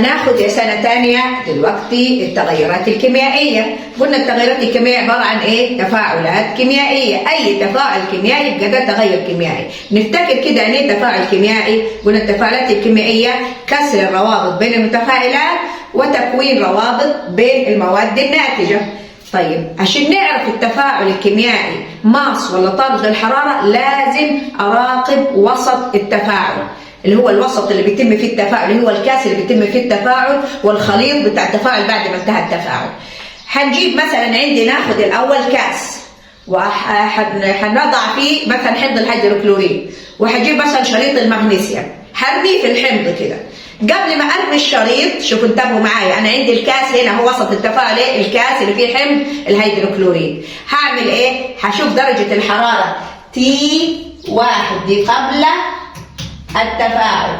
هناخد يا سنة تانية دلوقتي التغيرات الكيميائية. قلنا التغيرات الكيميائية عبارة عن ايه؟ تفاعلات كيميائية. أي تفاعل كيميائي يبقى ده تغير كيميائي. نفتكر كده عن ايه تفاعل كيميائي؟ قلنا التفاعلات الكيميائية كسر الروابط بين المتفاعلات وتكوين روابط بين المواد الناتجة. طيب عشان نعرف التفاعل الكيميائي ماس ولا طارد للحرارة لازم أراقب وسط التفاعل، اللي هو الوسط اللي بيتم فيه التفاعل، اللي هو الكاس اللي بيتم فيه التفاعل والخليط بتاع التفاعل بعد ما انتهى التفاعل. هنجيب مثلا عندي ناخد الاول كاس وهنضع فيه مثلا حمض الهيدروكلوريد، وهجيب مثلا شريط المغنيسيوم هرميه في الحمض كده. قبل ما ارمي الشريط شوفوا انتبهوا معايا، انا عندي الكاس هنا هو وسط التفاعل ايه؟ الكاس اللي فيه حمض الهيدروكلوريد. هعمل ايه؟ هشوف درجة الحرارة T1 دي قبل التفاعل.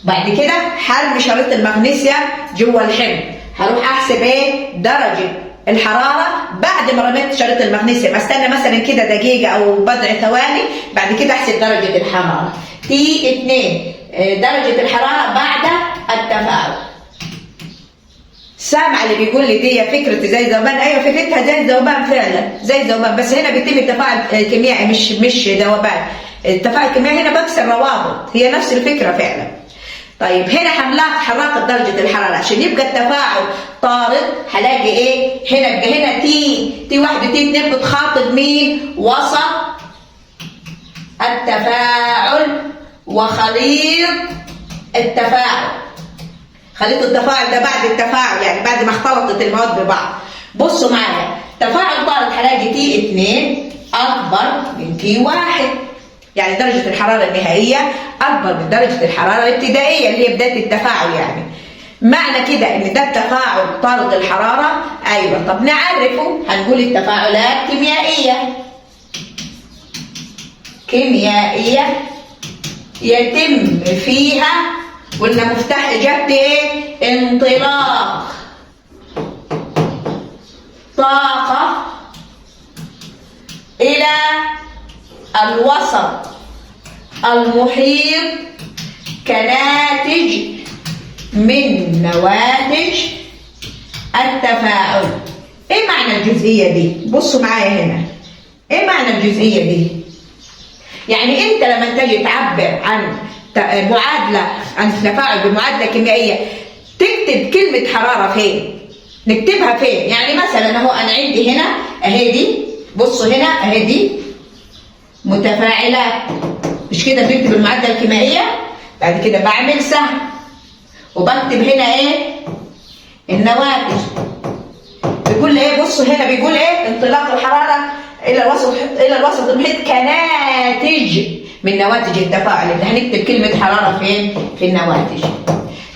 بعد كده هرمي شريط المغنيسيوم جوه الحمض، هروح احسب ايه؟ درجة الحرارة بعد ما رميت شريط المغنيسيوم. استنى مثلا كده دقيقة او بضع ثواني، بعد كده احسب درجة الحرارة T2 درجة الحرارة بعد التفاعل. سامع اللي بيقول لي دي فكرة زي ذوبان؟ ايوه فكرتها زي الذوبان فعلا، زي الذوبان، بس هنا بيتم التفاعل كيميائي مش ذوبان. التفاعل الكيميائي هنا بكسر روابط، هي نفس الفكرة فعلا. طيب هنا هنراقب درجة الحرارة عشان يبقى التفاعل طارد. هلاقي ايه؟ هنا T1 T2 بتخاطب مين؟ وسط التفاعل وخليط التفاعل. خليط التفاعل ده بعد التفاعل، يعني بعد ما اختلطت المواد ببعض. بصوا معايا، تفاعل طارد هلاقي T2 أكبر من T1، يعني درجة الحرارة النهائية أكبر من درجة الحرارة الابتدائية اللي هي بداية التفاعل. يعني معنى كده إن ده التفاعل طارد الحرارة. أيوة، طب نعرفه، هنقول التفاعلات كيميائية يتم فيها، قلنا مفتاح إجابتي إيه؟ انطلاق طاقة إلى الوسط المحيط كناتج من نواتج التفاعل. ايه معنى الجزئية دي؟ بصوا معايا هنا، ايه معنى الجزئية دي؟ يعني انت لما تيجي تعبر عن معادلة، عن التفاعل بمعادلة كيميائية، تكتب كلمة حرارة فين؟ نكتبها فين؟ يعني مثلا اهو انا عندي هنا اهي دي، بصوا هنا اهي دي متفاعلات، مش كده بنكتب المعادلة الكيميائية؟ بعد كده بعمل سهم وبكتب هنا ايه؟ النواتج. بيقول ايه؟ بصوا هنا بيقول ايه؟ انطلاق الحرارة الى الوسط المحيط كناتج من نواتج التفاعل. يبقى هنكتب كلمة حرارة فين؟ في النواتج.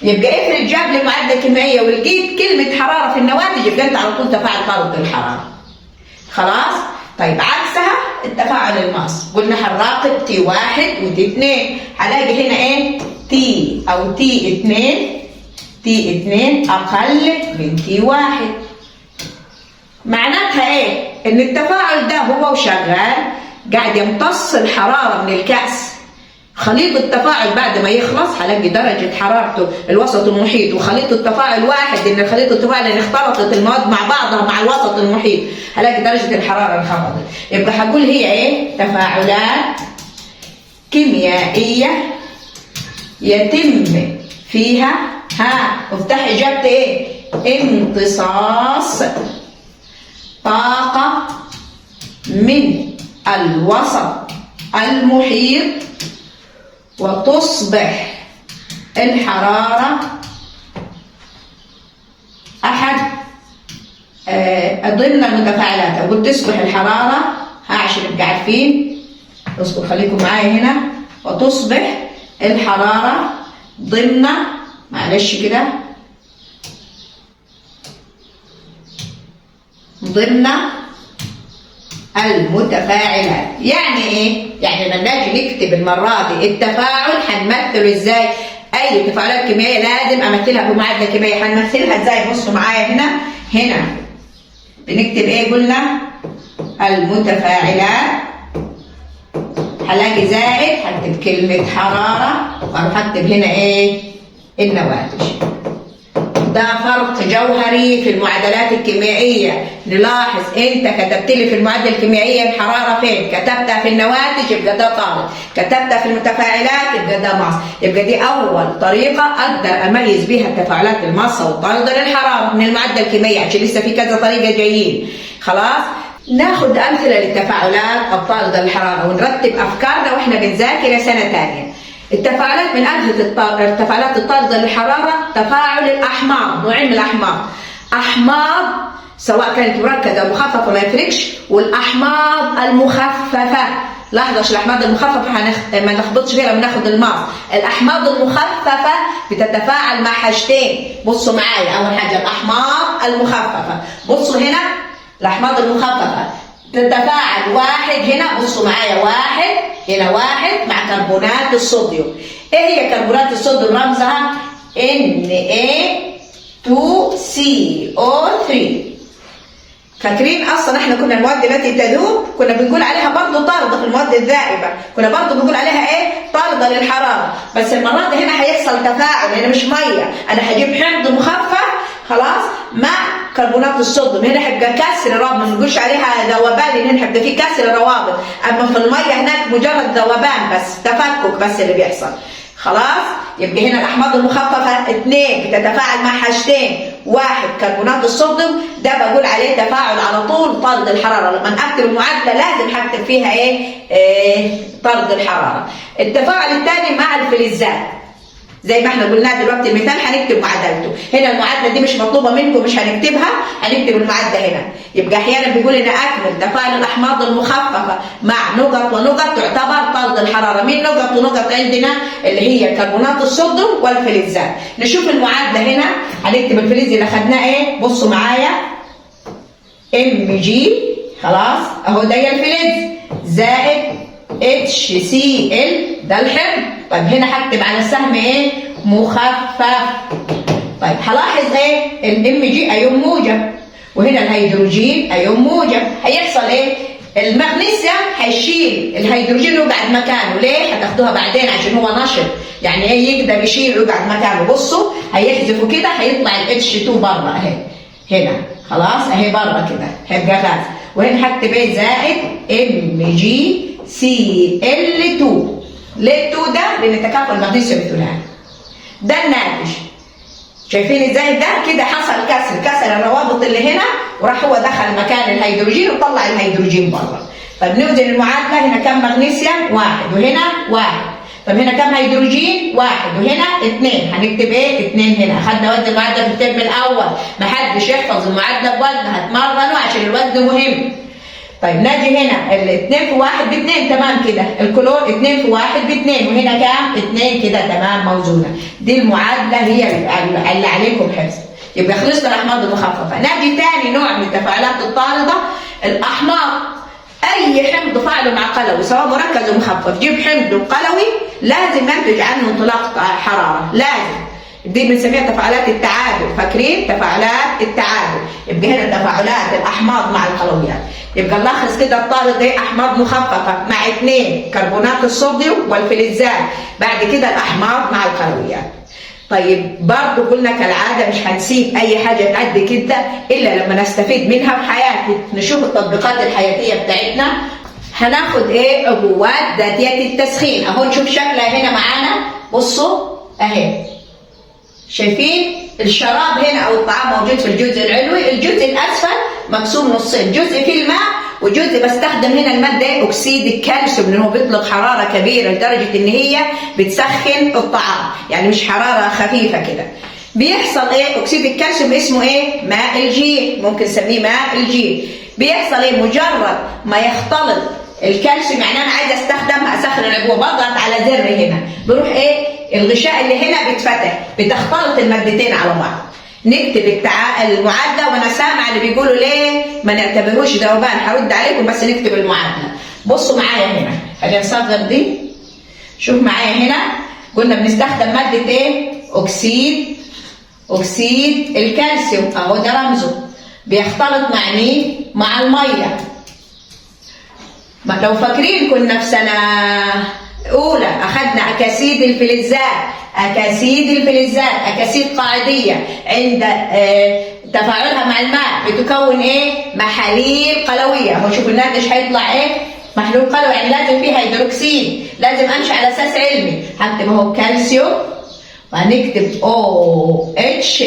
يبقى افرض جاب لي معادلة كيميائية ولقيت كلمة حرارة في النواتج، يبقى انت على طول تفاعل طارد للحرارة. خلاص؟ طيب عكسها التفاعل الماس، قلنا هنراقب T1 و T2، هلاقي هنا ايه؟ T او T2 اقل من T1. معناتها ايه؟ ان التفاعل ده هو وشغال قاعد يمتص الحرارة من الكأس. خليط التفاعل بعد ما يخلص هلاقي درجة حرارته الوسط المحيط وخليط التفاعل واحد، ان خليط التفاعل اللي اختلطت المواد مع بعضها مع الوسط المحيط هلاقي درجة الحرارة انخفضت. يبقى هقول هي ايه؟ تفاعلات كيميائية يتم فيها مفتاح اجابتي ايه؟ امتصاص طاقة من الوسط المحيط وتصبح الحرارة أحد ضمن المتفاعلات. أقول تصبح الحرارة عشان نبقى عارفين، اصبروا خليكم معايا هنا، وتصبح الحرارة ضمن، معلش كده، ضمن المتفاعلات. يعني ايه؟ يعني لما نجي نكتب المرة دي التفاعل هنمثله ازاي؟ اي تفاعلات كيميائية لازم امثلها بمعادلة كيميائية. هنمثلها ازاي؟ بصوا معايا هنا بنكتب ايه؟ قلنا المتفاعلات، هلاقي زائد هكتب كلمة حرارة واروح اكتب هنا ايه؟ النواتج. ده فرق جوهري في المعادلات الكيميائية. نلاحظ انت كتبت لي في المعادلة الكيميائية الحرارة فين؟ كتبتها في النواتج يبقى ده طارد، كتبتها في المتفاعلات يبقى ده ماس. يبقى دي أول طريقة أقدر أميز بيها التفاعلات الماسة والطاردة للحرارة من المعادلة الكيميائية، عشان لسه في كذا طريقة جايين. خلاص؟ ناخد أمثلة للتفاعلات الطاردة للحرارة ونرتب أفكارنا وإحنا بنذاكر سنة ثانية. التفاعلات من أمثلة التفاعلات الطاردة للحرارة تفاعل الأحماض. نوعين من الأحماض، أحماض سواء كانت مركزة أو مخففة ما يفرقش، والأحماض المخففة. لاحظوا عشان الأحماض المخففة ما نخبطش فيها لما ناخد الماس. الأحماض المخففة بتتفاعل مع حاجتين. بصوا معايا، أول حاجة الأحماض المخففة. بصوا هنا الأحماض المخففة تتفاعل واحد هنا، بصوا معايا واحد هنا، واحد مع كربونات الصوديوم. ايه هي كربونات الصوديوم؟ رمزها Na2CO3. فاكرين اصلا احنا كنا المواد التي تذوب كنا بنقول عليها برضه طاردة في المواد الذائبة، كنا برضه بنقول عليها ايه؟ طاردة للحرارة. بس المرة دي هنا هيحصل تفاعل، هنا مش مية، انا هجيب حمض مخفف خلاص مع كربونات الصوديوم. هنا هيبقى كسر روابط، ما بنقولش عليها ذوبان، هنا هيبقى في كسر روابط. اما في الميه هناك مجرد ذوبان بس، تفكك بس اللي بيحصل. خلاص؟ يبقى هنا الاحماض المخففه اثنين بتتفاعل مع حاجتين، واحد كربونات الصوديوم، ده بقول عليه تفاعل على طول طرد الحراره. لما اكتب المعادله لازم هكتب فيها ايه؟ طرد الحراره. التفاعل الثاني مع الفلزات زي ما احنا قلنا دلوقتي المثال هنكتب معادلته. هنا المعادله دي مش مطلوبه منكم، مش هنكتبها، هنكتب المعادله هنا. يبقى احيانا بيقول لنا اكمل تفاعل الاحماض المخففه مع نقط ونقط تعتبر طرد الحراره. مين نقط ونقط عندنا؟ اللي هي كربونات الصوديوم والفلزات. نشوف المعادله هنا، هنكتب الفلز اللي اخذناه ايه؟ بصوا معايا Mg خلاص اهو ده الفلز زائد HCl ده الحمض. طيب هنا هكتب على السهم ايه؟ مخفف. طيب هلاحظ ايه؟ الام جي ايون موجب، وهنا الهيدروجين ايون موجب. هيحصل ايه؟ المغنيسيوم هيشيل الهيدروجين ويقعد مكانه. ليه؟ هتاخدوها بعدين عشان هو نشط، يعني ايه؟ يقدر يشيل ويقعد مكانه. بصوا هيحذفوا كده هيطلع ال H2 بره اهي هنا خلاص اهي بره كده هيبقى غاز. وهنا هكتب ايه؟ زائد MgCl2. ليه 2 ده؟ لان تكافؤ المغنيسيوم الثلاثي. ده الناتج. شايفين ازاي ده؟ كده حصل كسر الروابط اللي هنا، وراح هو دخل مكان الهيدروجين وطلع الهيدروجين بره. طب نوزن المعادله، هنا كم مغنيسيوم؟ واحد، وهنا واحد. طب هنا كم هيدروجين؟ واحد، وهنا اثنين. هنكتب ايه؟ اثنين هنا. اخذنا وزن المعادله في الترم الاول، ما حدش يحفظ المعادله بوزنها، هتمرنوا عشان الوزن مهم. طيب نجي هنا الاثنين في واحد باثنين، تمام كده. الكلور 2 في 1 ب2، وهنا كام؟ 2 كده تمام موزونه. دي المعادله هي اللي عليكم حفظ. يبقى خلصنا الاحماض المخففه. نجي ثاني نوع من التفاعلات الطارده، الاحماض. اي حمض فاعله مع قلوي سواء مركز او مخفف، جيب حمض قلوي لازم ننتج عنه انطلاق حراره، لازم. دي بنسميها تفاعلات التعادل. فاكرين تفاعلات التعادل؟ يبقى هنا تفاعلات الاحماض مع القلويات. يبقى نلخص كده الطارد ايه؟ احماض مخففه مع 2 كربونات الصوديوم والفلزات، بعد كده الاحماض مع القلويات. طيب برضه قلنا كالعاده مش هنسيب اي حاجه تعدي كده الا لما نستفيد منها في حياتي. نشوف التطبيقات الحياتيه بتاعتنا. هناخد ايه؟ عبوات ذاتيه التسخين. اهو نشوف شكلها هنا معانا. بصوا اهي، شايفين الشراب هنا او الطعام موجود في الجزء العلوي، الجزء الاسفل مقسوم نصين، جزء فيه الماء وجزء بستخدم هنا الماده اكسيد الكالسيوم لانه بيطلق حراره كبيره لدرجه ان هي بتسخن الطعام، يعني مش حراره خفيفه كده. بيحصل ايه؟ اكسيد الكالسيوم اسمه ايه؟ ماء الجير، ممكن نسميه ماء الجير. بيحصل ايه؟ مجرد ما يختلط الكالسيوم، يعني انا عايزه اسخن العبوه، بضغط على زر هنا، بروح ايه؟ الغشاء اللي هنا بيتفتح، بتختلط المادتين على بعض. نكتب المعادله، وانا سامع اللي بيقولوا ليه ما نعتبرهوش ذوبان، هرد عليكم بس نكتب المعادله. بصوا معايا هنا، خلينا نصغر دي. شوف معايا هنا، قلنا بنستخدم ماده ايه؟ اكسيد الكالسيوم، اهو ده رمزه. بيختلط مع مين؟ مع الميه. لو فاكرين كنا في سنه أولى أخذنا أكاسيد الفلزات، أكاسيد قاعدية عند تفاعلها مع الماء بتكون إيه؟ محاليل قلوية. هو شوفوا الناتج هيطلع إيه؟ محلول قلوي، يعني لازم فيه هيدروكسيد. لازم أمشي على أساس علمي، هكتب أهو كالسيوم وهنكتب OH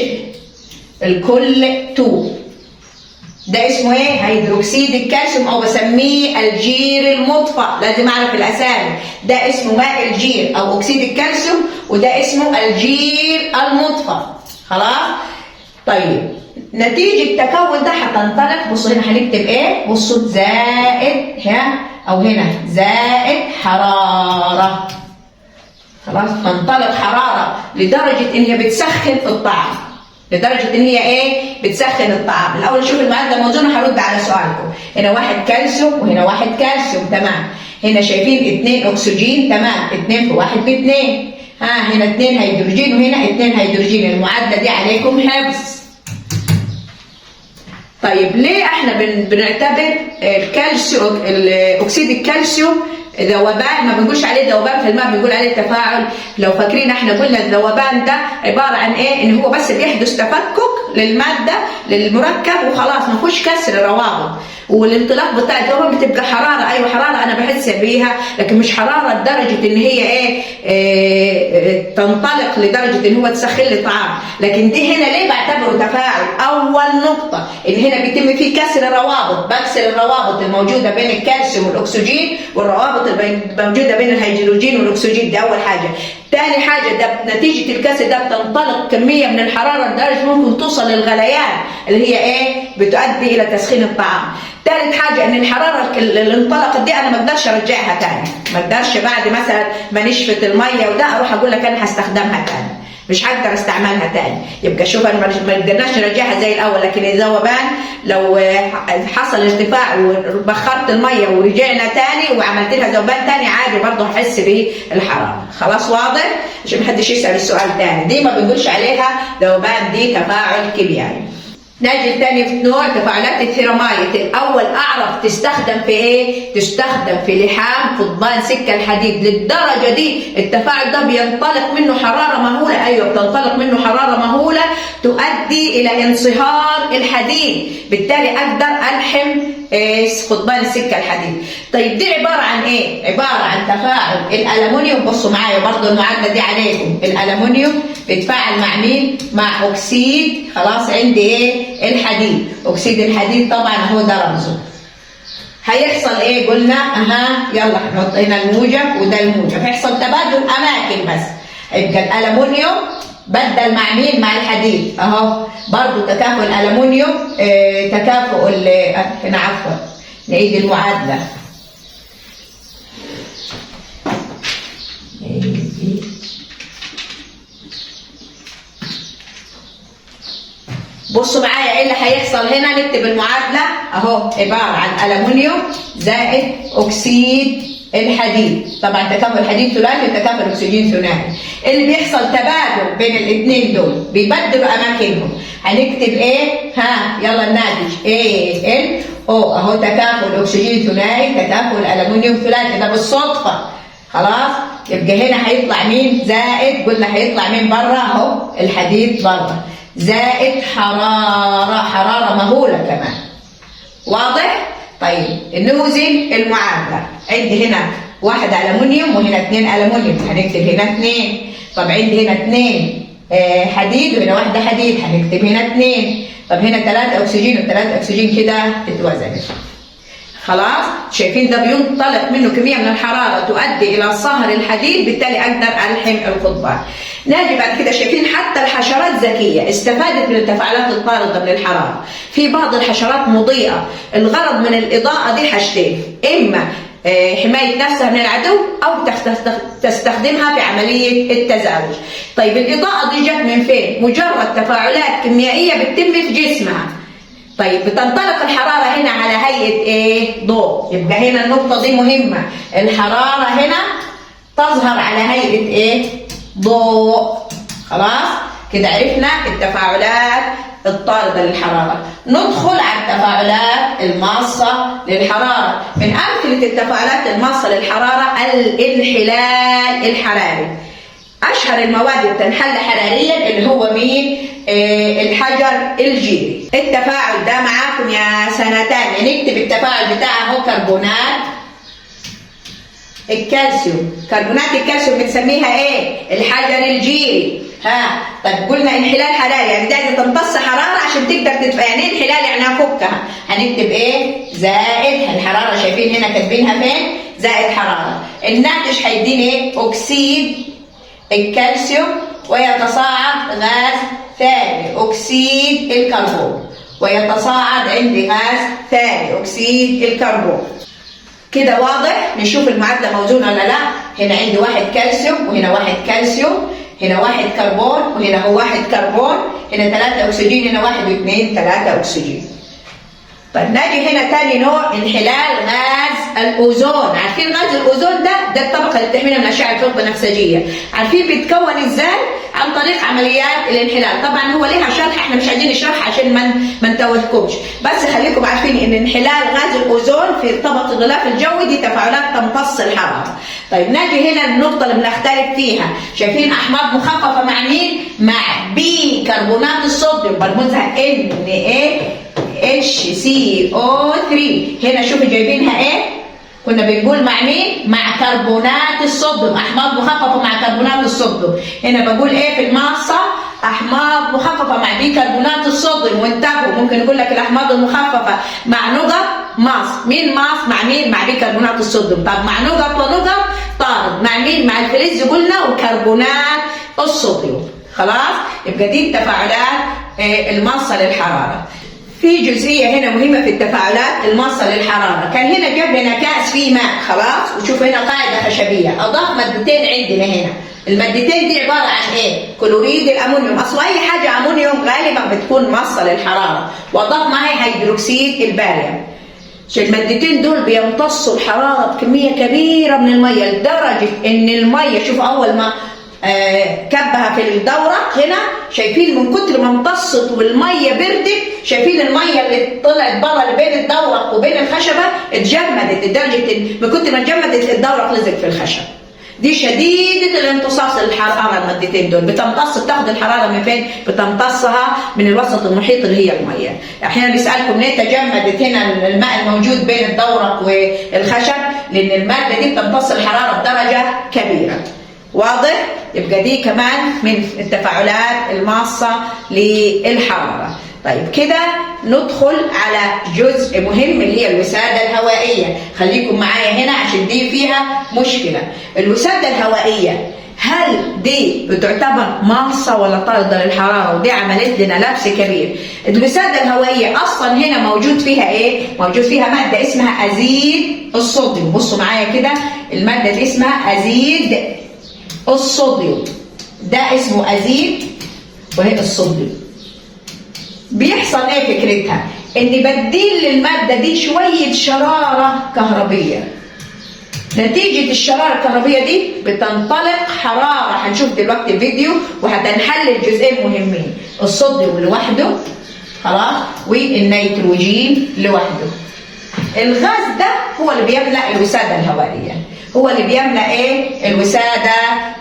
الكل 2. ده اسمه ايه؟ هيدروكسيد الكالسيوم، او بسميه الجير المطفى. لازم اعرف الاسامي. ده اسمه ماء الجير او اكسيد الكالسيوم، وده اسمه الجير المطفى. خلاص؟ طيب نتيجة التكون ده هتنطلق. بصوا هنا هنكتب ايه؟ بصوا زائد او هنا زائد حرارة. خلاص؟ تنطلق حرارة لدرجة ان هي بتسخن في الطعام. لدرجة ان هي ايه؟ بتسخن الطعام. الاول شوف المعادلة موزونة، هرد على سؤالكم. هنا 1 كالسيوم وهنا 1 كالسيوم، تمام. هنا شايفين 2 اكسجين، تمام. 2 في 1 ب2. هنا 2 هيدروجين وهنا 2 هيدروجين. المعادلة دي عليكم حفظ. طيب ليه احنا بنعتبر الكالسيوم اكسيد الكالسيوم ذوبان؟ ما بنقولش عليه ذوبان في الماء، بنقول عليه تفاعل. لو فاكرين احنا قلنا الذوبان ده عباره عن ايه؟ ان هو بس بيحدث تفكك للماده للمركب وخلاص، ما فيهوش كسر روابط. والانطلاق بتاع الذوبان بتبقى حراره، ايوه حراره انا بحس بيها، لكن مش حراره لدرجه ان هي ايه تنطلق لدرجه ان هو تسخن لي طعام. لكن دي هنا ليه بعتبره تفاعل؟ اول نقطه ان هنا بيتم فيه كسر الروابط، بكسر الروابط الموجوده بين الكالسيوم والاكسجين، والروابط الموجوده بين الهيدروجين والاكسجين. دي اول حاجه. ثاني حاجه، ده نتيجه الكسر ده بتنطلق كميه من الحراره لدرجه ممكن توصل للغليان، اللي هي ايه؟ بتؤدي الى تسخين الطعام. ثالث حاجه ان الحراره اللي انطلقت دي انا ما اقدرش ارجعها ثاني، ما اقدرش بعد مثلا ما نشفت الميه وده اروح اقول لك انا هستخدمها ثاني، مش هقدر استعملها تاني. يبقى شوف انا ما قدرناش نرجعها زي الاول. لكن الذوبان لو حصل ارتفاع وبخرت الميه ورجعنا تاني وعملت لها ذوبان تاني عادي برضه هحس بالحراره. خلاص واضح؟ عشان ما حدش يسال السؤال تاني. دي ما بنقولش عليها ذوبان، دي تفاعل كيميائي. نجي تاني في نوع تفاعلات الثيرمايت. الاول اعرف تستخدم في ايه؟ تستخدم في لحام قضبان سكه الحديد. للدرجه دي التفاعل ده بينطلق منه حراره مهوله، ايوه بتنطلق منه حراره مهوله تؤدي الى انصهار الحديد، بالتالي اقدر الحم قضبان السكه الحديد. طيب دي عباره عن ايه؟ عباره عن تفاعل الالومنيوم. بصوا معايا برضه المعادله دي عليكم. الالومنيوم بيتفاعل مع مين؟ مع اكسيد، خلاص عندي ايه؟ الحديد. اكسيد الحديد طبعا هو ده رمزه. هيحصل ايه؟ قلنا يلا نحط هنا الموجب وده الموجب، هيحصل تبادل اماكن بس. يبقى الالومنيوم بدل مع مين؟ مع الحديد اهو. برضو تكافؤ الالومنيوم تكافؤ هنا عفوا نعيد المعادله. بصوا معايا ايه اللي هيحصل هنا. نكتب المعادله اهو، عباره عن الومنيوم زائد اكسيد الحديد. طبعا تكافؤ الحديد ثلاثي وتكافؤ الاكسجين ثنائي. اللي بيحصل تبادل بين الاثنين دول، بيبدلوا اماكنهم. هنكتب ايه؟ يلا الناتج ALO اهو. تكافؤ الاكسجين ثنائي، تكافؤ الالومنيوم ثلاثي، ده بالصدفه. خلاص؟ يبقى هنا هيطلع مين؟ زائد، قلنا هيطلع مين بره اهو؟ الحديد بره، زائد حراره مهوله كمان. واضح؟ طيب نوزن المعادله. عندي هنا 1 ألمنيوم وهنا 2 ألمنيوم، هنكتب هنا 2. طب عندي هنا 2 حديد وهنا 1 حديد، هنكتب هنا 2. طب هنا 3 أكسجين و3 أكسجين كده اتوزنت. خلاص؟ شايفين ده بينطلق منه كميه من الحراره تؤدي الى صهر الحديد، بالتالي اقدر الحم القضبان. ناجي بعد كده شايفين حتى الحشرات ذكيه استفادت من التفاعلات الطارده من الحراره. في بعض الحشرات مضيئه، الغرض من الاضاءه دي حاجتين: اما حمايه نفسها من العدو او تستخدمها في عمليه التزاوج. طيب الاضاءه دي جت من فين؟ مجرد تفاعلات كيميائيه بتتم في جسمها. طيب بتنطلق الحرارة هنا على هيئة ايه؟ ضوء. يبقى هنا النقطة دي مهمة، الحرارة هنا تظهر على هيئة ايه؟ ضوء. خلاص؟ كده عرفنا التفاعلات الطاردة للحرارة. ندخل على التفاعلات الماصة للحرارة. من أمثلة التفاعلات الماصة للحرارة الانحلال الحراري. أشهر المواد اللي بتنحل حراريا اللي هو مين؟ الحجر الجيري. التفاعل ده معاكم يا سنة تانية، نكتب التفاعل بتاعه كربونات الكالسيوم. كربونات الكالسيوم بنسميها ايه؟ الحجر الجيري. طيب قلنا انحلال حراري يعني ده تمتص حراره عشان تقدر تدفع. يعني ايه انحلال؟ يعني افكها. هنكتب ايه؟ زائد الحراره، شايفين هنا كاتبينها فين؟ زائد حراره. الناتج هيديني ايه؟ اكسيد الكالسيوم ويتصاعد غاز ثاني اكسيد الكربون، ويتصاعد عندي غاز ثاني اكسيد الكربون. كده واضح؟ نشوف المعادله موزونه ولا لا. هنا عندي واحد كالسيوم وهنا واحد كالسيوم، هنا واحد كربون وهنا هو واحد كربون، هنا 3 اكسجين، هنا 1 و2 3 اكسجين. طيب نجي هنا تاني نوع، انحلال غاز الاوزون. عارفين غاز الاوزون ده الطبقه اللي بتحمينا من الاشعه الفوق بنفسجيه. عارفين بيتكون ازاي؟ عن طريق عمليات الانحلال. طبعا هو ليها شرح احنا مش عايزين نشرحها عشان ما نتوهكمش، بس خليكم عارفين ان انحلال غاز الاوزون في طبقه الغلاف الجوي دي تفاعلات تمتص الحراره. طيب نجي هنا النقطه اللي بنختلف فيها، شايفين احماض مخففه مع مين؟ مع بيكربونات الصوديوم، برمزها NaHCO3. هنا شوفوا جايبينها ايه؟ كنا بنقول مع مين؟ مع كربونات الصوديوم، احماض مخففه مع كربونات الصوديوم. هنا بقول ايه في الماصه؟ احماض مخففه مع بيكربونات الصوديوم. وانتبهوا ممكن يقول لك الاحماض المخففه مع نقط ماص. مين ماص؟ مع مين؟ مع بيكربونات الصوديوم. طب مع نقط ونقط طارد مع مين؟ مع الفلز قلنا وكربونات الصوديوم. خلاص؟ يبقى دي التفاعلات الماصه للحراره. في جزئيه هنا مهمه في التفاعلات الماصه للحراره. كان هنا جاب لنا كاس فيه ماء، خلاص، وشوف هنا قاعده خشبيه، اضاف مادتين عندنا هنا. المادتين دي عباره عن ايه؟ كلوريد الامونيوم. اصل اي حاجه امونيوم غالبا بتكون ماصه للحراره، واضاف معاها هيدروكسيد الباريوم. المادتين دول بيمتصوا الحراره بكميه كبيره من الميه، لدرجه ان الميه، شوف اول ما كبها في الدورة هنا، شايفين من كتر ما امتصت والمية بردت، شايفين المية اللي طلعت بره اللي بين الدورق وبين الخشبة اتجمدت، لدرجة ان من كتر ما اتجمدت الدورق لزق في الخشب. دي شديدة الامتصاص للحرارة. المادتين دول بتمتص، بتاخد الحرارة من فين؟ بتمتصها من الوسط المحيط اللي هي المية. احيانا بيسألكم ليه تجمدت هنا الماء الموجود بين الدورق والخشب؟ لأن المادة دي بتمتص الحرارة بدرجة كبيرة. واضح؟ يبقى دي كمان من التفاعلات الماصة للحرارة. طيب كده ندخل على جزء مهم اللي هي الوسادة الهوائية. خليكم معايا هنا عشان دي فيها مشكلة. الوسادة الهوائية هل دي بتعتبر ماصة ولا طاردة للحرارة؟ ودي عملت لنا لبس كبير. الوسادة الهوائية أصلا هنا موجود فيها إيه؟ موجود فيها مادة اسمها أزيد الصوديوم. بصوا معايا كده، المادة دي اسمها أزيد الصوديوم. ده اسمه أزيد وهي الصوديوم. بيحصل ايه فكرتها؟ اني بديل للمادة دي شوية شرارة كهربية. نتيجة الشرارة الكهربية دي بتنطلق حرارة. هنشوف دلوقتي الفيديو وهتنحل الجزئين مهمين، الصوديوم لوحده خلاص والنيتروجين لوحده. الغاز ده هو اللي بيملأ الوسادة الهوائية، هو اللي بيملأ ايه؟ الوسادة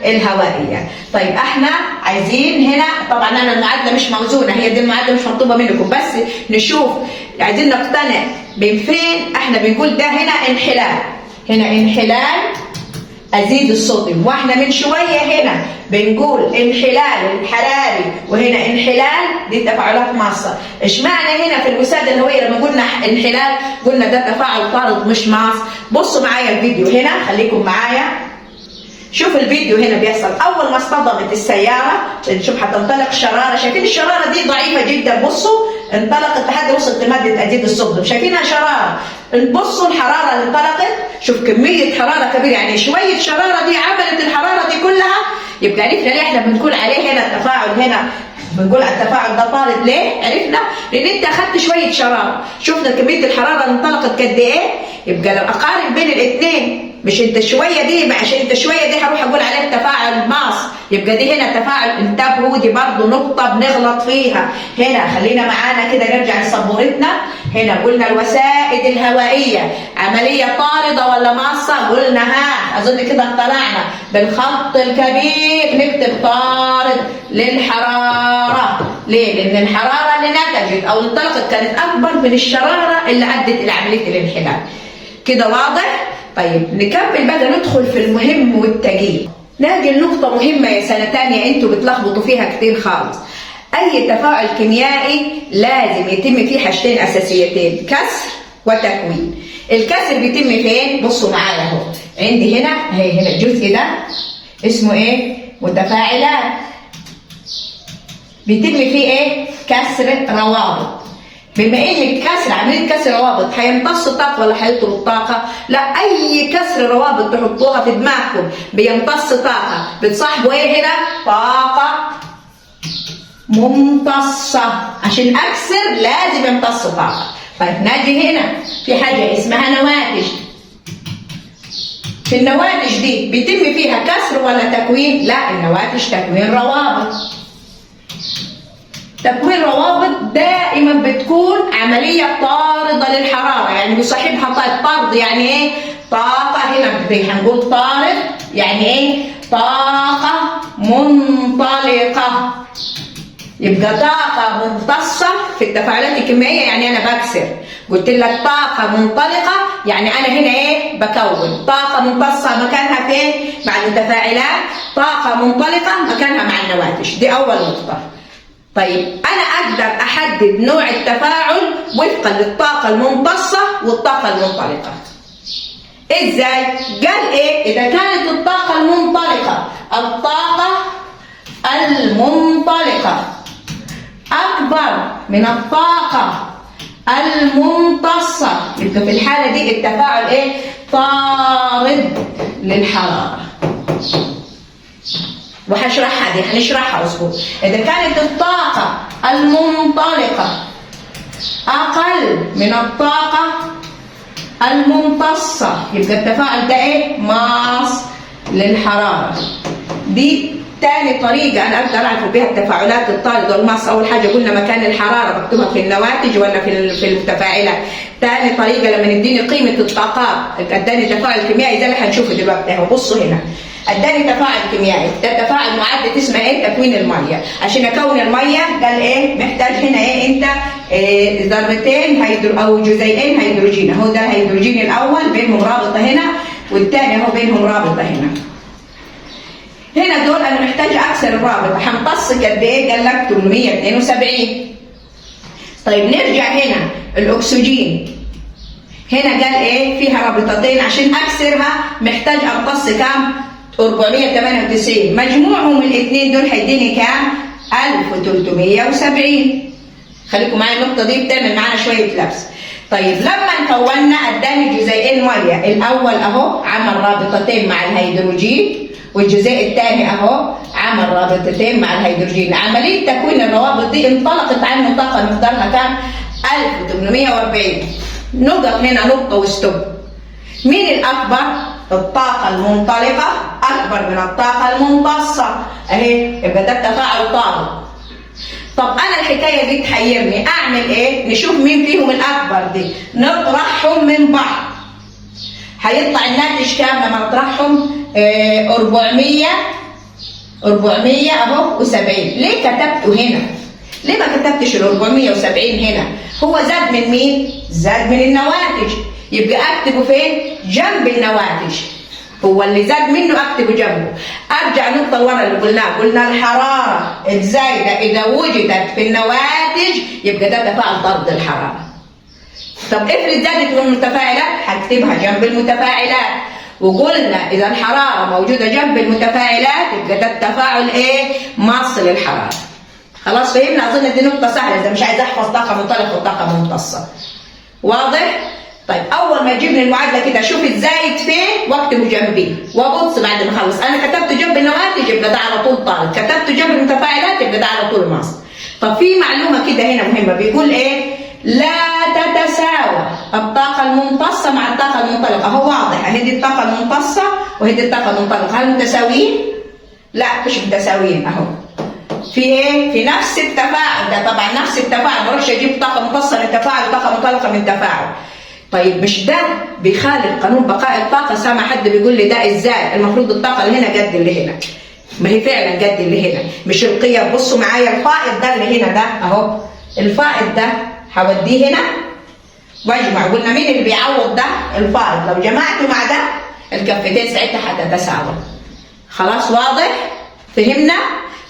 الهوائية. طيب احنا عايزين هنا، طبعا انا المعادلة مش موزونة، هي دي المعادلة مش مطلوبة منكم، بس نشوف عايزين نقتنع من فين. احنا بنقول ده هنا انحلال، هنا انحلال أزيد الصوديوم، واحنا من شوية هنا بنقول انحلال الحراري وهنا انحلال، دي تفاعلات ماصة. اشمعنى هنا في الوسادة الهوائية لما قلنا انحلال قلنا ده تفاعل طارد مش ماص؟ بصوا معايا الفيديو هنا، خليكم معايا. شوف الفيديو هنا بيحصل. اول ما اصطدمت السيارة نشوف هتنطلق شرارة، شايفين الشرارة دي ضعيفة جدا، بصوا انطلقت لحد وصلت لمادة أزيد الصوديوم، شايفينها شرارة. بصوا الحرارة اللي انطلقت، شوف كمية حرارة كبيرة، يعني شوية شرارة دي عملت الحرارة دي كلها. يبقى عرفنا ليه احنا بنقول عليه هنا التفاعل، هنا بنقول على التفاعل ده طارد. ليه؟ عرفنا لأن أنت أخدت شوية شرارة، شفنا كمية الحرارة اللي انطلقت قد إيه. يبقى لو أقارن بين الاثنين، مش انت شويه دي، عشان انت شويه دي هروح اقول عليه تفاعل ماص، يبقى دي هنا تفاعل. انتبهوا دي برضو نقطة بنغلط فيها. هنا خلينا معانا كده نرجع لسبورتنا. هنا قلنا الوسائد الهوائية عملية طاردة ولا ماصة؟ قلنا ها أظن كده اطلعنا بالخط الكبير نكتب طارد للحرارة. ليه؟ لأن الحرارة اللي نتجت أو انطلقت كانت أكبر من الشرارة اللي أدت إلى عملية الانحلال. كده واضح؟ طيب نكمل بقى ندخل في المهم والتجيب. نجي لنقطة مهمة يا سنة تانية انتوا بتلخبطوا فيها كتير خالص. أي تفاعل كيميائي لازم يتم فيه حاجتين أساسيتين، كسر وتكوين. الكسر بيتم فين؟ بصوا معايا اهو. عندي هنا هنا الجزء ده اسمه ايه؟ متفاعلات. بيتم فيه ايه؟ كسر روابط. بما ان الكسر عمليه كسر روابط هيمتص طاقه ولا هيطرد طاقه؟ لا، اي كسر روابط تحطوها في دماغكم بيمتص طاقه بتصاحبوا ايه هنا؟ طاقه ممتصه. عشان اكسر لازم يمتص طاقه. طيب نجي هنا في حاجه اسمها نواتج. في النواتج دي بيتم فيها كسر ولا تكوين؟ لا، النواتج تكوين روابط. تكوين روابط دائما بتكون عملية طاردة للحرارة، يعني بيصاحبها طرد. يعني ايه؟ طاقة. هنا هنقول طارد يعني ايه؟ طاقة منطلقة. يبقى طاقة ممتصة في التفاعلات الكيميائية يعني أنا بكسر. قلت لك طاقة منطلقة يعني أنا هنا إيه؟ بكون. طاقة ممتصة مكانها فين؟ مع المتفاعلات. طاقة منطلقة مكانها مع النواتج. دي أول نقطة. طيب أنا أقدر أحدد نوع التفاعل وفقا للطاقة الممتصة والطاقة المنطلقة. إزاي؟ قال إيه؟ إذا كانت الطاقة المنطلقة المنطلقة أكبر من الطاقة الممتصة، يبقى في الحالة دي التفاعل إيه؟ طارد للحرارة. وهشرحها دي، هنشرحها اصبر. إذا كانت الطاقة المنطلقة أقل من الطاقة الممتصة يبقى التفاعل ده إيه؟ ماس للحرارة. دي تاني طريقة أنا أقدر أعرف بها التفاعلات الطاردة والماس. أول حاجة قلنا مكان الحرارة بكتبها في النواتج ولا في المتفاعلات. تاني طريقة لما نديني قيمة الطاقات اداني تفاعل كيميائي زي اللي هنشوفه دلوقتي اهو. بصوا هنا اداني تفاعل كيميائي، ده تفاعل معدة اسمها ايه؟ تكوين المية. عشان اكون المية قال ايه؟ محتاج هنا ايه؟ انت ذرتين او جزيئين هيدروجين. اهو ده الهيدروجين الاول بينهم رابطة هنا، والثاني اهو بينهم رابطة هنا. هنا دول انا محتاج اكسر الرابطة. همتص قد ايه؟ قال لك 872. طيب نرجع هنا الاكسجين. هنا قال ايه؟ فيها رابطتين، عشان اكسرها محتاج امتص كام؟ 498. مجموعهم الاثنين دول هيديني كام؟ 1370. خليكم معايا النقطة دي بتعمل معانا شوية لبس. طيب لما كونا اداني جزيئين مية. الاول اهو عمل رابطتين مع الهيدروجين، والجزيء الثاني اهو عمل رابطتين مع الهيدروجين. عملية تكوين الروابط دي انطلقت عنه طاقة مقدارها كام؟ 1840. نقف هنا نقطة وستوب. مين الأكبر؟ الطاقة المنطلقة أكبر من الطاقة الممتصة أهي، يبقى ده التفاعل طارد. طب أنا الحكاية دي تحيرني، أعمل إيه؟ نشوف مين فيهم الأكبر دي، نطرحهم من بعض. هيطلع الناتج كام لما نطرحهم؟ 400 أهو و70. ليه كتبته هنا؟ ليه ما كتبتش ال 470 هنا؟ هو زاد من مين؟ زاد من النواتج. يبقى اكتبه فين؟ جنب النواتج. هو اللي زاد منه اكتبه جنبه. ارجع نقطه لورا اللي قلنا الحراره الزايده اذا وجدت في النواتج يبقى ده تفاعل طرد الحراره. طب افرض زادت من المتفاعلات هكتبها جنب المتفاعلات. وقلنا اذا الحراره موجوده جنب المتفاعلات يبقى ده التفاعل ايه؟ ماس للحراره. خلاص فهمنا؟ اظن دي نقطه سهله اذا مش عايز احفظ طاقه منطلقه وطاقه ممتصه. واضح؟ طيب اول ما يجيب لي المعادله كده اشوف الزايد فين واكتبه جنبيه وابص بعد ما اخلص. انا كتبت جنب النواتج يبقى ده على طول طارد، كتبت جنب المتفاعلات يبقى ده على طول ماس. طب في معلومه كده هنا مهمه، بيقول ايه؟ لا تتساوى الطاقه الممتصه مع الطاقه المنطلقه. اهو واضح اهي دي الطاقه الممتصه وهي دي الطاقه المنطلقه، هل متساويين؟ لا مش متساويين اهو. في ايه؟ في نفس التفاعل ده، طبعا نفس التفاعل، ما اروحش اجيب طاقه ممتصه من تفاعل وطاقه منطلقه من تفاعل. طيب مش ده بيخالف قانون بقاء الطاقه؟ سامع حد بيقول لي ده ازاي؟ المفروض الطاقه اللي هنا قد اللي هنا. ما هي فعلا قد اللي هنا، مش القيم. بصوا معايا الفائض ده اللي هنا ده اهو، الفائض ده هوديه هنا واجمع. قلنا مين اللي بيعوض ده؟ الفائض. لو جمعته مع ده الكفتين ساعتها هتتساوى. خلاص واضح؟ فهمنا؟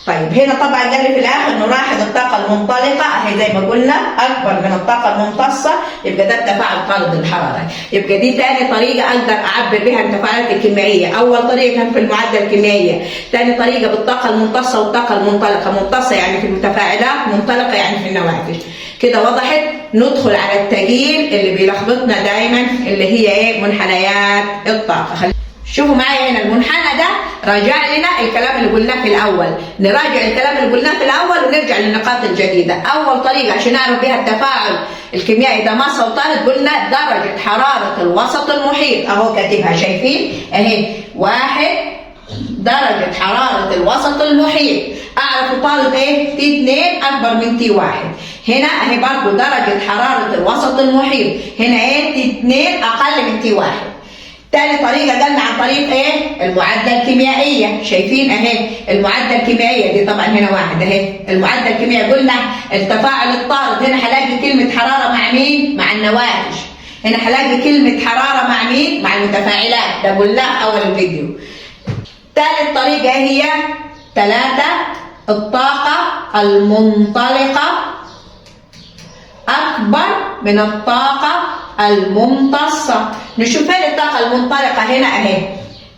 طيب هنا طبعا قال لي في الاخر نلاحظ الطاقه المنطلقه اهي زي ما قلنا اكبر من الطاقه الممتصه، يبقى ده التفاعل طارد الحراره. يبقى دي ثاني طريقه اقدر اعبر بها التفاعلات الكيميائيه. اول طريقه كان في المعادله الكيميائيه، ثاني طريقه بالطاقه الممتصه والطاقه المنطلقه. ممتصه يعني في المتفاعلات، منطلقه يعني في النواتج. كده وضحت؟ ندخل على التقييم اللي بيلخبطنا دايما اللي هي ايه؟ منحنيات الطاقه. شوفوا معايا هنا المنحنى ده راجع لنا الكلام اللي قلناه في الاول. نراجع الكلام اللي قلناه في الاول ونرجع للنقاط الجديده. اول طريقه عشان نعرف بها التفاعل الكيميائي ده ماسه وطارد، قلنا درجه حراره الوسط المحيط. اهو كاتبها، شايفين اهي؟ 1 درجه حراره الوسط المحيط. اعرف طارد ايه؟ T2 اكبر من T1. هنا اهي برضو درجه حراره الوسط المحيط. هنا ايه؟ T2 اقل من T1. تاني طريقة قلنا عن طريق ايه؟ المعادلة الكيميائية. شايفين اهي المعادلة الكيميائية دي، طبعا هنا 1 اهي المعادلة الكيميائية. قلنا التفاعل الطارد، هنا هلاقي كلمة حرارة مع مين؟ مع النواتج. هنا هلاقي كلمة حرارة مع مين؟ مع المتفاعلات، ده قلناه في أول الفيديو. تالت طريقة هي 3 الطاقة المنطلقة أكبر من الطاقة الممتصة. نشوف فين الطاقة المنطلقة؟ هنا اهي،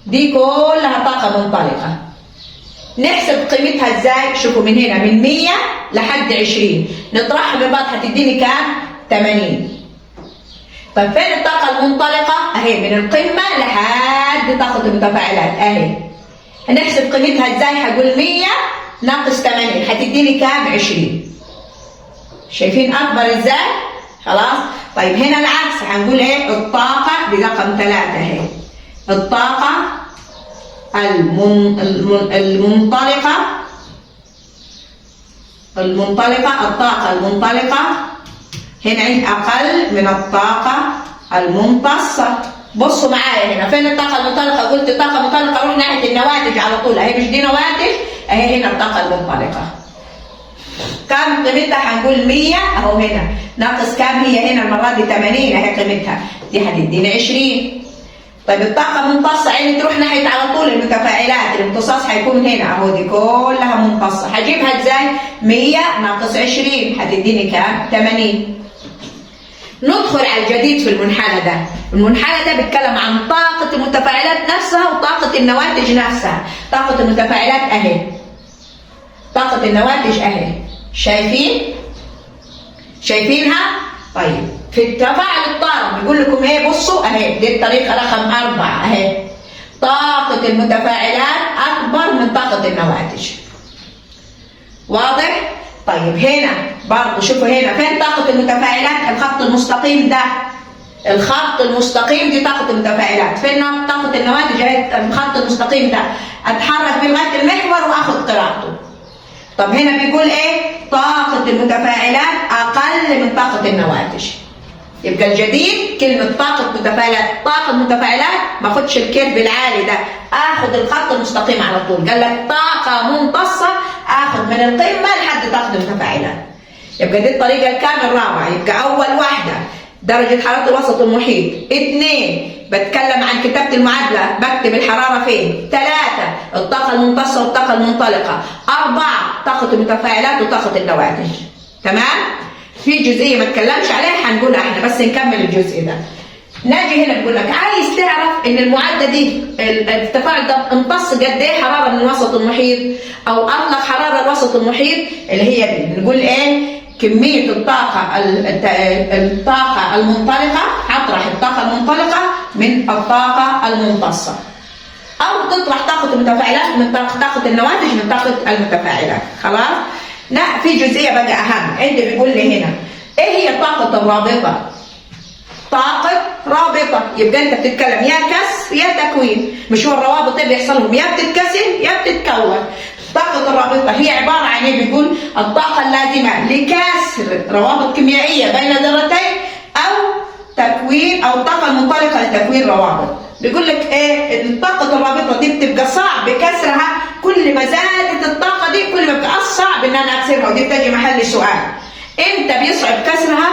دي كلها طاقة منطلقة. نحسب قيمتها ازاي؟ شوفوا من هنا من 100 لحد 20 نطرحها من بعض هتديني كام؟ 80. طيب فين الطاقة المنطلقة؟ اهي من القمة لحد طاقة المتفاعلات اهي. هنحسب قيمتها ازاي؟ هقول 100 ناقص 80 هتديني كام؟ 20. شايفين اكبر ازاي؟ خلاص. طيب هنا العكس، هنقول ايه؟ الطاقة برقم 3 اهي، الطاقة المنطلقة الطاقة المنطلقة هنا أقل من الطاقة الممتصة. بصوا معايا هنا فين الطاقة المنطلقة؟ قلت طاقة منطلقة روح ناحية النواتج على طول اهي، مش دي نواتج اهي. هنا الطاقة المنطلقة كم قيمتها؟ هنقول 100 اهو هنا ناقص كام؟ هي هنا المرة دي 80 اهي قيمتها، دي هتدينا 20. طيب الطاقة الممتصة عيني تروح ناحية على طول المتفاعلات، الامتصاص هيكون هنا اهو، دي كلها ممتصة. هجيبها ازاي؟ 100 ناقص 20 هتديني كام؟ 80. ندخل على الجديد في المنحنى ده. المنحنى ده بيتكلم عن طاقة المتفاعلات نفسها وطاقة النواتج نفسها. طاقة المتفاعلات اهي، طاقة النواتج اهي، شايفينها؟ طيب في التفاعل الطارد بيقول لكم ايه؟ بصوا اهي دي الطريقة رقم 4 اهي، طاقة المتفاعلات أكبر من طاقة النواتج. واضح؟ طيب هنا برضه شوفوا هنا فين طاقة المتفاعلات؟ الخط المستقيم ده، الخط المستقيم دي طاقة المتفاعلات. فين طاقة النواتج؟ اهي الخط المستقيم ده، اتحرك بيه لغاية المحور واخد قراءته. طب هنا بيقول ايه؟ طاقة المتفاعلات أقل من طاقة النواتج. يبقى الجديد كلمة طاقة متفاعلات. طاقة متفاعلات ما اخدش الكيرف العالي ده، اخد الخط المستقيم على طول. قال لك طاقة ممتصة اخد من القمة لحد طاقة المتفاعلات. يبقى دي الطريقة الكامل الرابعة. يبقى أول واحدة درجة حرارة الوسط المحيط، 2 بتكلم عن كتابة المعادلة بكتب الحرارة فين، 3 الطاقة الممتصة والطاقة المنطلقة، 4 طاقة المتفاعلات وطاقة النواتج. تمام؟ في جزئية ما اتكلمش عليها هنقولها احنا بس نكمل الجزء ده. ناجي هنا بيقول لك عايز تعرف ان المعادلة دي التفاعل ده امتص قد ايه حرارة من الوسط المحيط او اطلق حرارة الوسط المحيط اللي هي دي. نقول ايه؟ كمية الطاقة المنطلقة هطرح الطاقة المنطلقة من الطاقة الممتصة، أو تطرح طاقة المتفاعلات من طاقة النواتج من طاقة المتفاعلات. خلاص؟ لا في جزئية بقى أهم عندي بيقول لي هنا إيه هي الطاقة الرابطة؟ طاقة رابطة، يبقى انت بتتكلم يا كسر يا تكوين. مش هو الروابط اللي بيحصل لهم يا بتتكسر يا بتتكون. الطاقة الرابطة هي عبارة عن ايه؟ بيقول الطاقة اللازمة لكسر روابط كيميائية بين ذرتين أو تكوين، أو الطاقة المنطلقة لتكوين روابط. بيقول لك ايه؟ الطاقة الرابطة دي بتبقى صعب كسرها، كل ما زادت الطاقة دي كل ما بقى صعب ان انا اكسرها، ودي بتجي محل سؤال. امتى بيصعب كسرها؟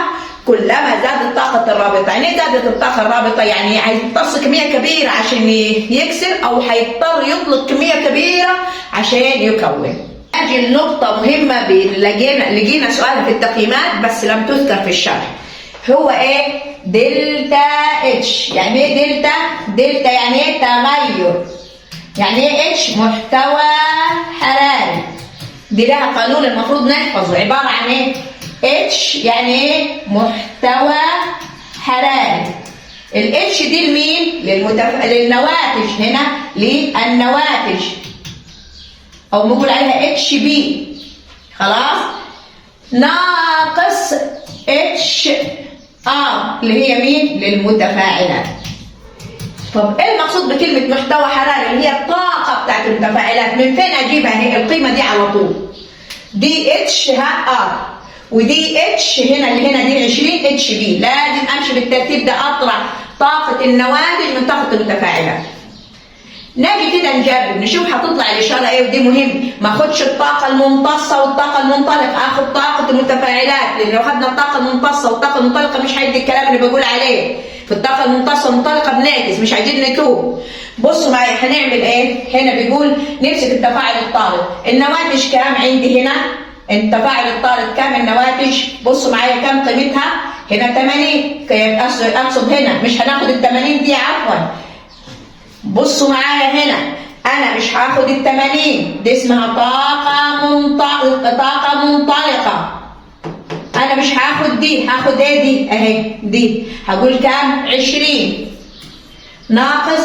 كلما زادت طاقة الرابطة. يعني ايه زادت الطاقة الرابطة؟ يعني هيمتص كمية كبيرة عشان يكسر، او هيضطر يطلق كمية كبيرة عشان يكون. اجي النقطة مهمة لقينا سؤال في التقييمات بس لم تذكر في الشرح. هو ايه؟ دلتا اتش. يعني ايه دلتا؟ دلتا يعني ايه؟ تغير. يعني ايه اتش؟ محتوى حراري. دي لها قانون المفروض نحفظه، عبارة عن ايه؟ اتش يعني ايه؟ محتوى حراري. الاتش دي لمين؟ للنواتج. هنا للنواتج، او بنقول عليها اتش بي. خلاص؟ ناقص اتش ار اللي هي مين؟ للمتفاعلات. طب ايه المقصود بكلمة محتوى حراري؟ اللي هي الطاقة بتاعت المتفاعلات. من فين اجيبها؟ هي القيمة دي على طول. دي اتش ها ار، ودي اتش هنا اللي هنا دي 20 اتش بي. لازم امشي بالترتيب ده، اطلع طاقة النواتج من طاقة المتفاعلات. نجي كده نجرب نشوف هتطلع الاشاره ايه، ودي مهم. ما اخدش الطاقه الممتصه والطاقه المنطلقه، اخد طاقه المتفاعلات، لان لو خدنا الطاقه الممتصه والطاقه المنطلقه مش هيدي الكلام اللي بقول عليه. في الطاقه الممتصه والمنطلقه بنعكس، مش عايزين نتوه. بصوا معايا هنعمل ايه. هنا بيقول نمسك التفاعل الطارد. النواتج كام عندي هنا؟ التفاعل الطارد كام النواتج؟ بصوا معايا كام قيمتها؟ هنا 80. اقصد هنا مش هناخد ال 80 دي، عفوا. بصوا معايا هنا، انا مش هاخد ال 80 دي، اسمها طاقة منطلقة. انا مش هاخد دي، هاخد ايه دي؟ اهي دي. هقول كام؟ 20 ناقص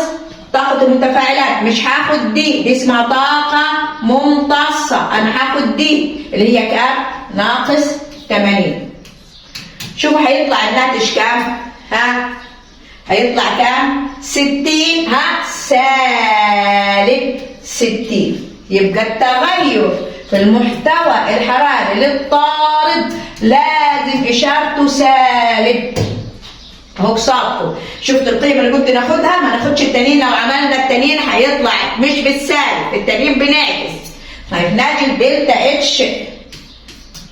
طاقة المتفاعلات. مش هاخد دي اسمها طاقة ممتصة. انا هاخد دي اللي هي كام؟ ناقص 80. شوفوا هيطلع الناتج كام؟ ها؟ هيطلع كام؟ 60. ها؟ سالب 60. يبقى التغير في المحتوى الحراري للطارد لازم اشارته سالب. اهو بصابته. شفت القيمه اللي كنت ناخدها؟ ما ناخدش التانيين. لو عملنا التانيين هيطلع مش بالسالب، التانيين بنعكس. طيب ناجي دلتا اتش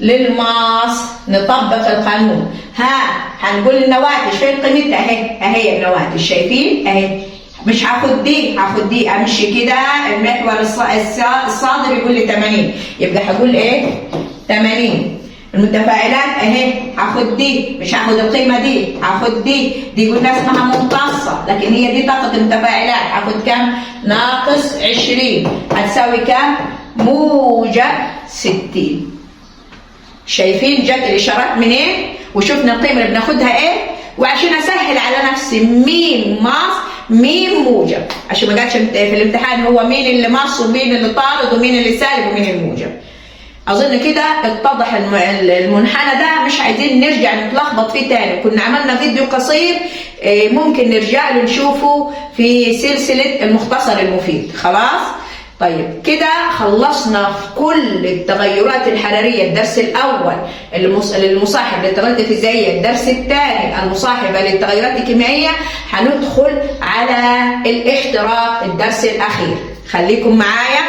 للماس، نطبق القانون. ها هنقول النواتج فين قيمتها؟ اهي النواتج، شايفين؟ اهي. مش هاخد دي، هاخد دي. امشي كده المحور الصادر يقول لي 80، يبقى هقول ايه؟ 80. المتفاعلات اهي، هاخد دي، مش هاخد القيمه دي، هاخد دي قلنا اسمها ممتصه، لكن هي دي طاقه المتفاعلات. هاخد كام؟ ناقص 20 هتساوي كام؟ موجب 60. شايفين جت الاشارات منين؟ وشفنا القيمه اللي بناخدها ايه؟ وعشان اسهل على نفسي ميم ماس ميم موجب، عشان ما جاتش في الامتحان هو مين اللي ماس ومين اللي طارد ومين اللي سالب ومين الموجب. اظن كده اتضح المنحنى ده، مش عايزين نرجع نتلخبط فيه تاني. كنا عملنا فيديو قصير ممكن نرجع له نشوفه في سلسله المختصر المفيد. خلاص؟ طيب كده خلصنا كل التغيرات الحرارية. الدرس الأول المصاحب للتغيرات الفيزيائية، الدرس الثاني المصاحبة للتغيرات الكيميائية. هندخل على الاحتراق، الدرس الأخير. خليكم معايا.